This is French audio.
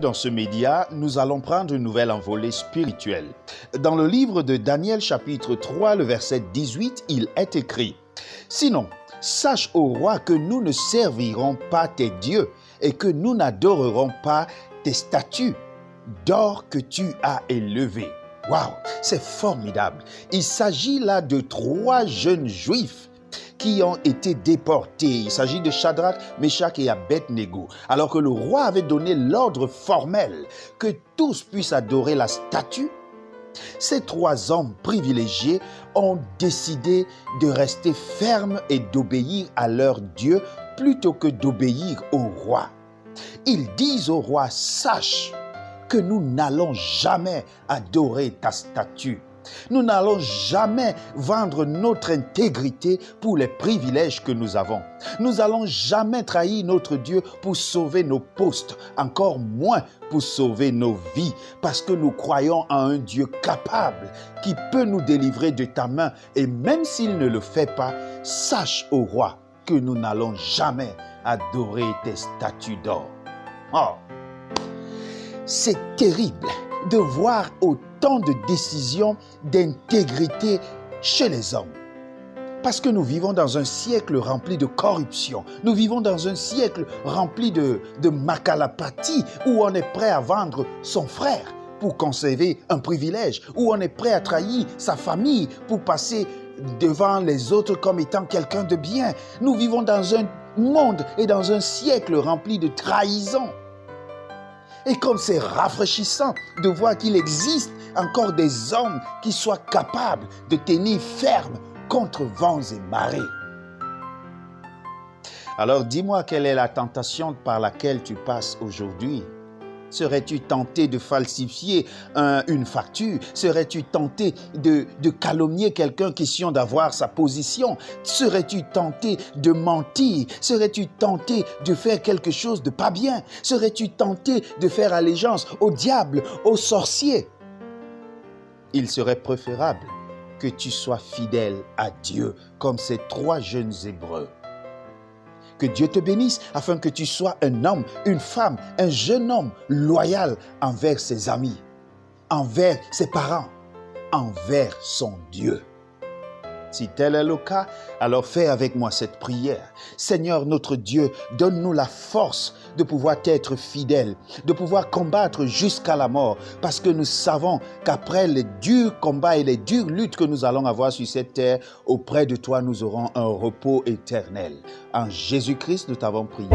dans ce média, nous allons prendre une nouvelle envolée spirituelle. Dans le livre de Daniel chapitre 3, le verset 18, il est écrit « Sinon, sache ô roi que nous ne servirons pas tes dieux et que nous n'adorerons pas tes statues d'or que tu as élevées. » Waouh, c'est formidable. Il s'agit là de 3 jeunes juifs qui ont été déportés. Il s'agit de Shadrach, Meshach et Abednego. Alors que le roi avait donné l'ordre formel que tous puissent adorer la statue, ces 3 hommes privilégiés ont décidé de rester fermes et d'obéir à leur Dieu plutôt que d'obéir au roi. Ils disent au roi, sache que nous n'allons jamais adorer ta statue. Nous n'allons jamais vendre notre intégrité pour les privilèges que nous avons. Nous n'allons jamais trahir notre Dieu pour sauver nos postes, encore moins pour sauver nos vies, parce que nous croyons en un Dieu capable qui peut nous délivrer de ta main. Et même s'il ne le fait pas, sache, ô roi, que nous n'allons jamais adorer tes statues d'or. Oh! C'est terrible de voir autant de décisions d'intégrité chez les hommes. Parce que nous vivons dans un siècle rempli de corruption. Nous vivons dans un siècle rempli de macalapathie, où on est prêt à vendre son frère pour conserver un privilège, où on est prêt à trahir sa famille pour passer devant les autres comme étant quelqu'un de bien. Nous vivons dans un monde et dans un siècle rempli de trahison. Et comme c'est rafraîchissant de voir qu'il existe encore des hommes qui soient capables de tenir ferme contre vents et marées. Alors dis-moi, quelle est la tentation par laquelle tu passes aujourd'hui? Serais-tu tenté de falsifier une facture? Serais-tu tenté de calomnier quelqu'un question d'avoir sa position? Serais-tu tenté de mentir? Serais-tu tenté de faire quelque chose de pas bien? Serais-tu tenté de faire allégeance au diable, aux sorciers? Il serait préférable que tu sois fidèle à Dieu comme ces 3 jeunes Hébreux. Que Dieu te bénisse afin que tu sois un homme, une femme, un jeune homme loyal envers ses amis, envers ses parents, envers son Dieu. Si tel est le cas, alors fais avec moi cette prière. Seigneur notre Dieu, donne-nous la force de pouvoir être fidèles, de pouvoir combattre jusqu'à la mort, parce que nous savons qu'après les durs combats et les dures luttes que nous allons avoir sur cette terre, auprès de toi nous aurons un repos éternel. En Jésus-Christ, nous t'avons prié.